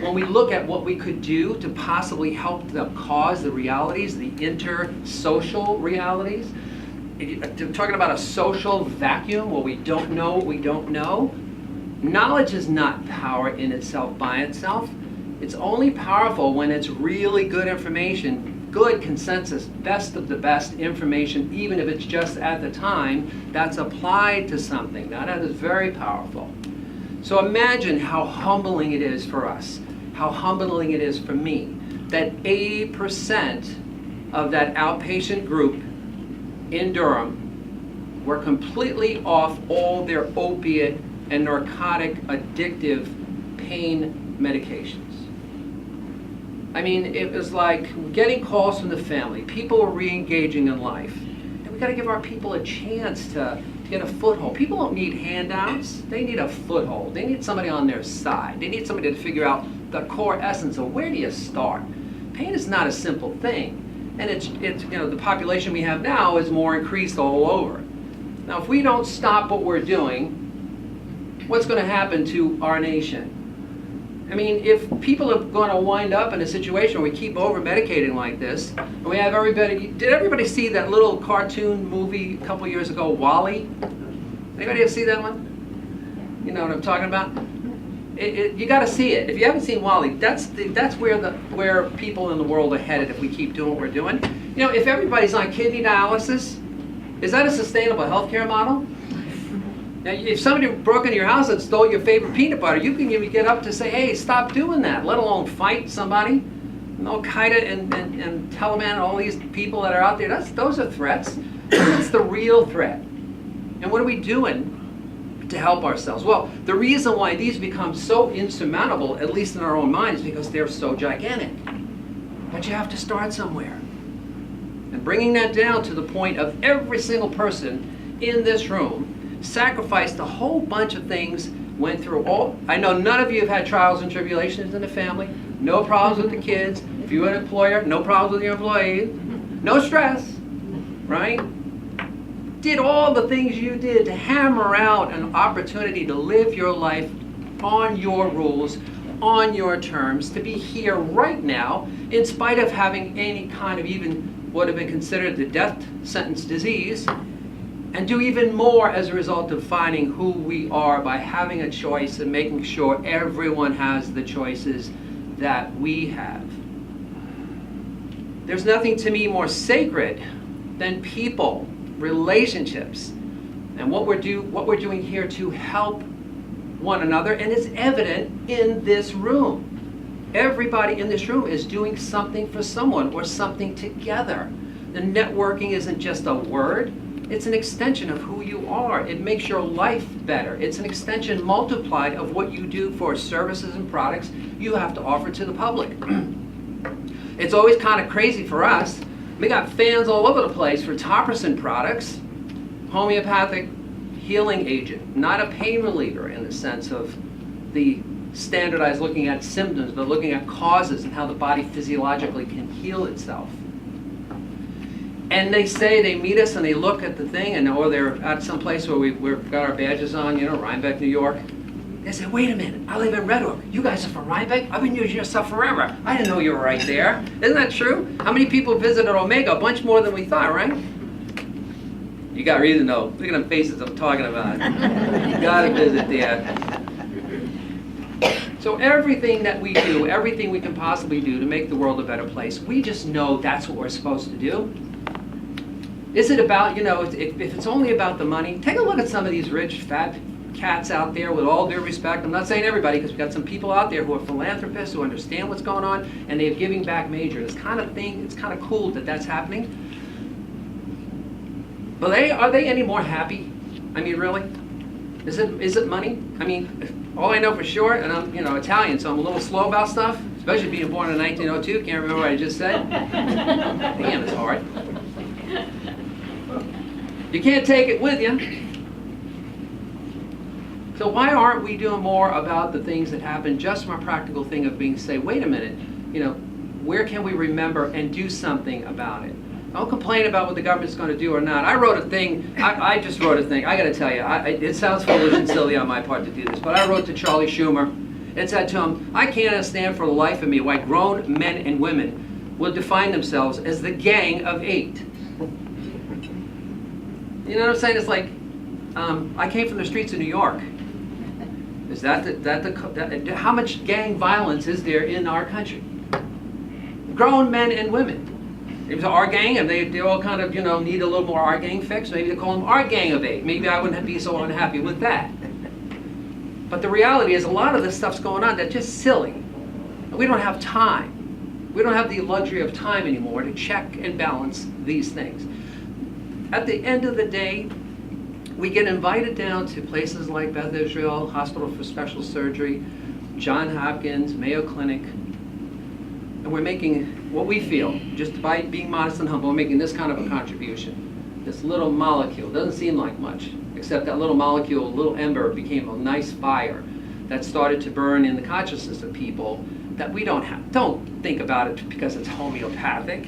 when we look at what we could do to possibly help the cause, the realities, the intersocial realities, talking about a social vacuum where we don't know what we don't know, knowledge is not power in itself by itself. It's only powerful when it's really good information, good consensus, best of the best information, even if it's just at the time, that's applied to something. That is very powerful. So imagine how humbling it is for us, how humbling it is for me, that 80% of that outpatient group in Durham were completely off all their opiate and narcotic addictive pain medications. I mean, it was like getting calls from the family. People were re-engaging in life. And we got to give our people a chance to get a foothold. People don't need handouts. They need a foothold. They need somebody on their side. They need somebody to figure out the core essence of where do you start. Pain is not a simple thing. And it's you know, the population we have now is more increased all over. Now, if we don't stop what we're doing, what's going to happen to our nation? I mean, if people are going to wind up in a situation where we keep over-medicating like this, and we have everybody, did everybody see that little cartoon movie a couple years ago, WALL-E? Anybody ever see that one? You know what I'm talking about? You got to see it. If you haven't seen WALL-E, that's where people in the world are headed if we keep doing what we're doing. You know, if everybody's on kidney dialysis, is that a sustainable healthcare model? Now, if somebody broke into your house and stole your favorite peanut butter, you can even get up to say, hey, stop doing that, let alone fight somebody. And Al-Qaeda and Taliban and all these people that are out there, those are threats. That's the real threat. And what are we doing to help ourselves? Well, the reason why these become so insurmountable, at least in our own minds, is because they're so gigantic. But you have to start somewhere. And bringing that down to the point of every single person in this room sacrificed a whole bunch of things, went through all. I know none of you have had trials and tribulations in the family, no problems with the kids. If you're an employer, no problems with your employees, no stress, right? Did all the things you did to hammer out an opportunity to live your life on your rules, on your terms, to be here right now, in spite of having any kind of even what have been considered the death sentence disease, and do even more as a result of finding who we are by having a choice and making sure everyone has the choices that we have. There's nothing to me more sacred than people, relationships, and what we're doing here to help one another, and it's evident in this room. Everybody in this room is doing something for someone or something together. The networking isn't just a word. It's an extension of who you are. It makes your life better. It's an extension multiplied of what you do for services and products you have to offer to the public. It's always kind of crazy for us. We got fans all over the place for Topricin products, homeopathic healing agent, not a pain reliever in the sense of the standardized looking at symptoms, but looking at causes and how the body physiologically can heal itself. And they say, they meet us and they look at the thing, and or they're at some place where we've got our badges on, you know, Rhinebeck, New York. They said, wait a minute, I live in Red Hook. You guys are from Rhinebeck? I've been using your stuff forever. I didn't know you were right there. Isn't that true? How many people visited Omega? A bunch more than we thought, right? You got reason though. Look at them faces I'm talking about. You gotta visit there. So everything that we do, everything we can possibly do to make the world a better place, we just know that's what we're supposed to do. Is it about, if it's only about the money, take a look at some of these rich, fat cats out there, with all due respect. I'm not saying everybody, because we've got some people out there who are philanthropists, who understand what's going on, and they're giving back major. This kind of thing, it's kind of cool that that's happening. But are they any more happy? I mean, really? Is it money? I mean, all I know for sure, and I'm Italian, so I'm a little slow about stuff, especially being born in 1902. Can't remember what I just said. Damn, it's hard. You can't take it with you. So why aren't we doing more about the things that happen, just from a practical thing of being, say, wait a minute, where can we remember and do something about it? Don't complain about what the government's going to do or not. I wrote a thing, I just wrote a thing, I got to tell you, it sounds foolish and silly on my part to do this, but I wrote to Charlie Schumer and said to him, I can't understand for the life of me why grown men and women will define themselves as the gang of 8. You know what I'm saying? It's like, I came from the streets of New York. Is how much gang violence is there in our country? Grown men and women. It was our gang, and they all kind of, need a little more our gang fix. Maybe they call them our gang of 8. Maybe I wouldn't be so unhappy with that. But the reality is a lot of this stuff's going on that's just silly. And we don't have time. We don't have the luxury of time anymore to check and balance these things. At the end of the day, we get invited down to places like Beth Israel, Hospital for Special Surgery, Johns Hopkins, Mayo Clinic, and we're making what we feel, just by being modest and humble, we're making this kind of a contribution. This little molecule, doesn't seem like much, except that little molecule, little ember, became a nice fire that started to burn in the consciousness of people that we don't have. Don't think about it because it's homeopathic.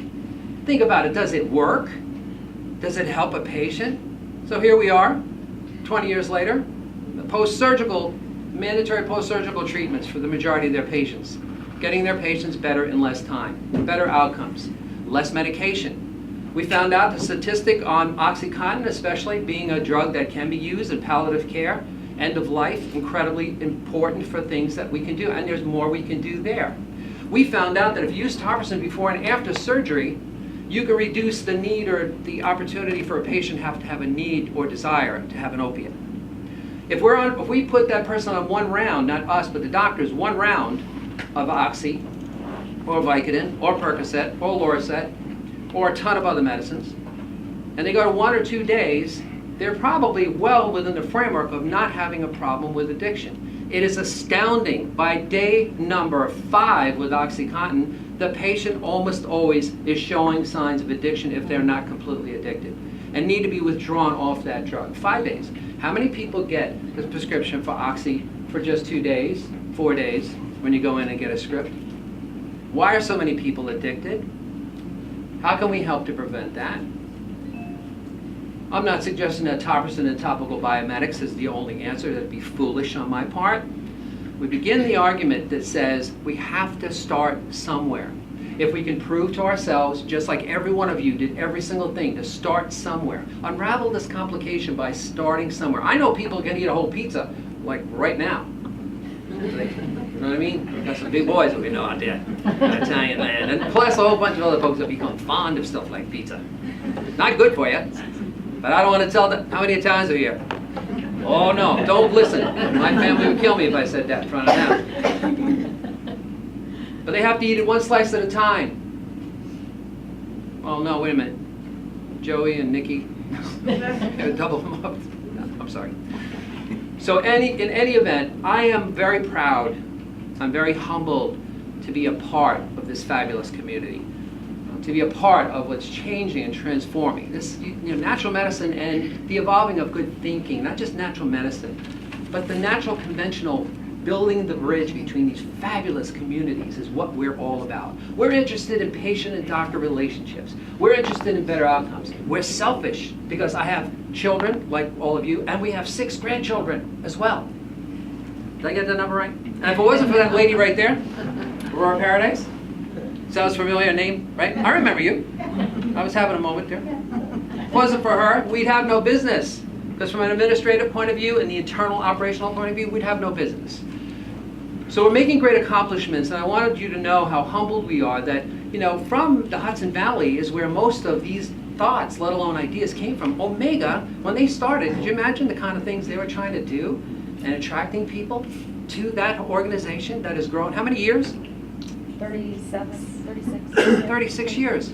Think about it, does it work? Does it help a patient? So here we are, 20 years later, mandatory post-surgical treatments for the majority of their patients, getting their patients better in less time, better outcomes, less medication. We found out the statistic on OxyContin, especially being a drug that can be used in palliative care, end of life, incredibly important for things that we can do, and there's more we can do there. We found out that if you use topicin before and after surgery, you can reduce the need or the opportunity for a patient to have a need or desire to have an opiate. If we put that person on one round, not us, but the doctors, one round of Oxy, or Vicodin, or Percocet, or Loracet, or a ton of other medicines, and they go to 1 or 2 days, they're probably well within the framework of not having a problem with addiction. It is astounding. By day number 5 with OxyContin, the patient almost always is showing signs of addiction if they're not completely addicted, and need to be withdrawn off that drug. 5 days. How many people get the prescription for Oxy for just 2 days, 4 days, when you go in and get a script? Why are so many people addicted? How can we help to prevent that? I'm not suggesting that topicin and topical biomedics is the only answer. That'd be foolish on my part. We begin the argument that says we have to start somewhere. If we can prove to ourselves, just like every one of you did every single thing, to start somewhere. Unravel this complication by starting somewhere. I know people can eat a whole pizza, like right now. You know what I mean? We've got some big boys that we know out there, Italian land, and plus a whole bunch of other folks that become fond of stuff like pizza. Not good for you, but I don't want to tell them. How many Italians are here? Oh no, don't listen. My family would kill me if I said that in front of them. But they have to eat it one slice at a time. Oh no, wait a minute. Joey and Nikki, gotta double them up. No, I'm sorry. So in any event, I am very proud, I'm very humbled to be a part of this fabulous community, to be a part of what's changing and transforming. This, natural medicine and the evolving of good thinking, not just natural medicine, but the natural conventional, building the bridge between these fabulous communities is what we're all about. We're interested in patient and doctor relationships. We're interested in better outcomes. We're selfish because I have children, like all of you, and we have 6 grandchildren as well. Did I get that number right? And if it wasn't for that lady right there, Aurora Paradise, sounds familiar name, right? I remember you. I was having a moment there. If it wasn't for her, we'd have no business. Because from an administrative point of view and the internal operational point of view, we'd have no business. So we're making great accomplishments, and I wanted you to know how humbled we are that, you know, from the Hudson Valley is where most of these thoughts, let alone ideas, came from. Omega, when they started, could you imagine the kind of things they were trying to do and attracting people to that organization that has grown, how many years? 36 years.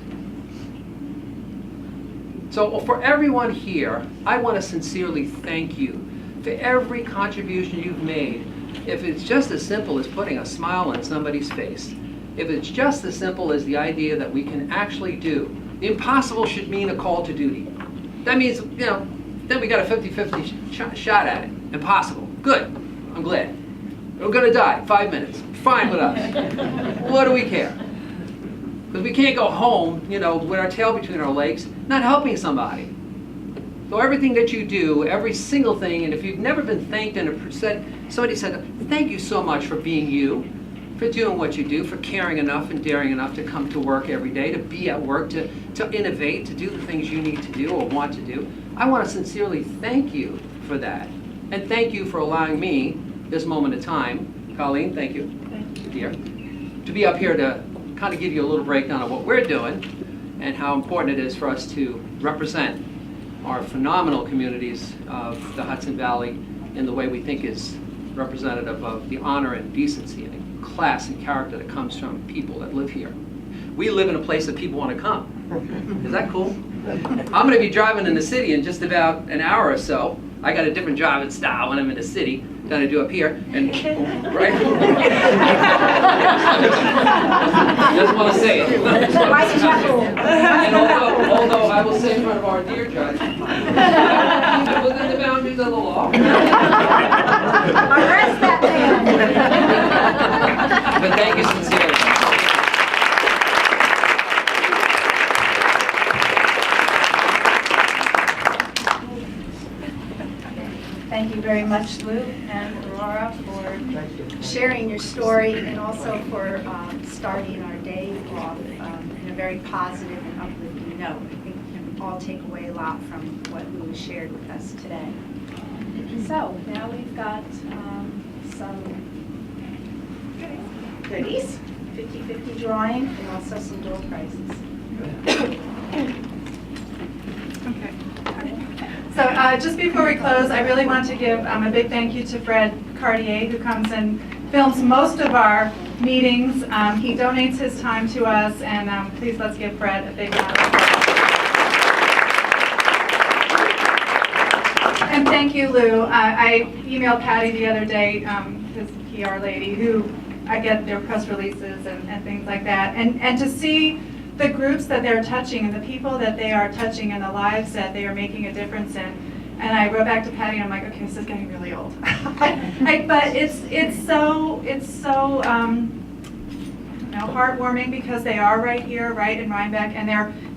So for everyone here, I want to sincerely thank you for every contribution you've made. If it's just as simple as putting a smile on somebody's face, if it's just as simple as the idea that we can actually do, the impossible should mean a call to duty. That means, you know, then we got a 50-50 shot at it. Impossible. Good. I'm glad. We're going to die. 5 minutes. Fine with us. What do we care? Because we can't go home, you know, with our tail between our legs, not helping somebody. So everything that you do, every single thing, and if you've never been thanked and somebody said, thank you so much for being you, for doing what you do, for caring enough and daring enough to come to work every day, to be at work, to innovate, to do the things you need to do or want to do. I want to sincerely thank you for that. And thank you for allowing me this moment of time. Colleen, thank you, dear, to be up here to kind of give you a little breakdown of what we're doing and how important it is for us to represent our phenomenal communities of the Hudson Valley in the way we think is representative of the honor and decency and class and character that comes from people that live here. We live in a place that people want to come. Is that cool? I'm going to be driving in the city in just about an hour or so. I got a different driving style when I'm in the city than I do up here, and right? Just want to say it. And although I will say in front of our dear judge, keep it within the boundaries of the law. Arrest that man. But thank you sincerely. Thank you very much, Lou and Aurora, for sharing your story and also for starting our day off in a very positive and uplifting note. I think we can all take away a lot from what Lou shared with us today. So now we've got some goodies, 50-50 drawing, and also some door prizes. Okay. So just before we close, I really want to give a big thank you to Fred Cartier, who comes and films most of our meetings. He donates his time to us, and please let's give Fred a big round of applause. And thank you, Lou. I emailed Patty the other day, his PR lady, who I get their press releases and things like that, and to see the groups that they're touching and the people that they are touching and the lives that they are making a difference in. And I wrote back to Patty and I'm like, okay, this is getting really old. But it's so you know, heartwarming because they are right here, right in Rhinebeck, and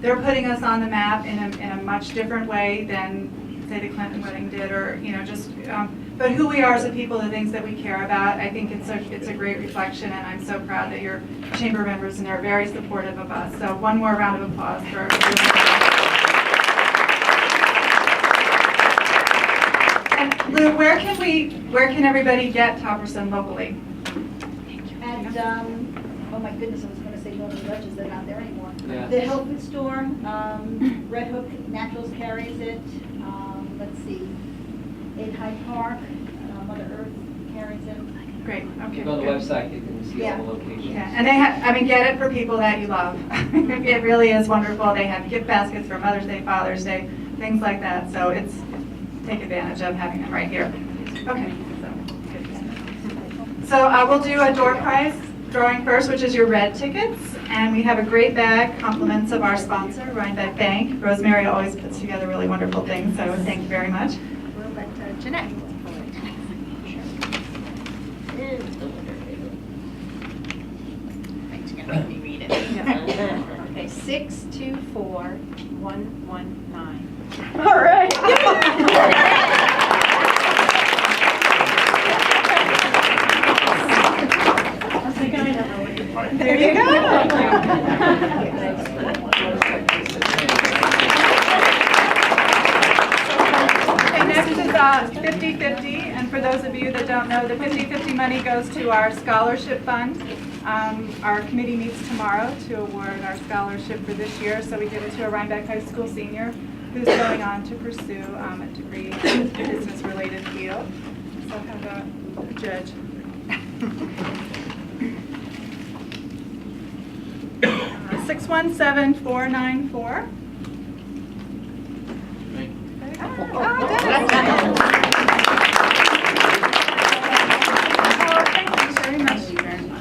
they're putting us on the map in a much different way than say the Clinton wedding did, or you know, just but who we are as a people, the things that we care about. I think it's a great reflection, and I'm so proud that you're chamber members and they're very supportive of us. So one more round of applause for everyone. And Lou, where can everybody get Topperson locally? And, oh my goodness, I was going to say Northern Ledges, they're not there anymore. Yeah. The health food store, Red Hook Naturals carries it. Let's see, in Hyde Park, Mother Earth carries it. Great, okay. You go on the good. website, you can see all the locations. Yeah, and they have, I mean, get it for people that you love. It really is wonderful. They have gift baskets for Mother's Day, Father's Day, things like that. So take advantage of having them right here. Okay, so we'll do a door prize drawing first, which is your red tickets. And we have a great bag, compliments of our sponsor, Rhinebeck Bank. Rosemary always puts together really wonderful things, so thank you very much. We'll let Jeanette. Thanks, you're gonna make me read it. Okay, 624119. All right. 50/50, and for those of you that don't know, the 50/50 money goes to our scholarship fund. Our committee meets tomorrow to award our scholarship for this year, so we give it to a Rhinebeck High School senior who's going on to pursue a degree in a business-related field. So have a judge. 617494.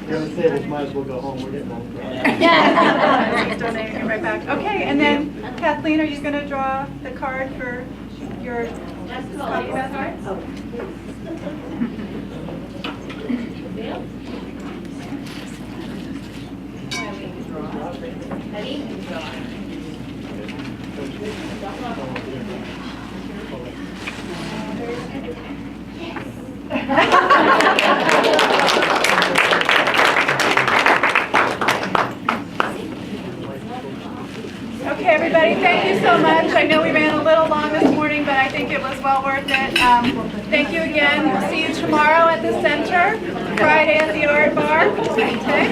The other tables might as well go home, we're getting old. He's donating it right back. Okay, and then Kathleen, are you going to draw the card for your copy card? Okay, everybody, thank you so much. I know we ran a little long this morning, but I think it was well worth it. Thank you again. We'll see you tomorrow at the center, Friday at the Art Bar. Okay?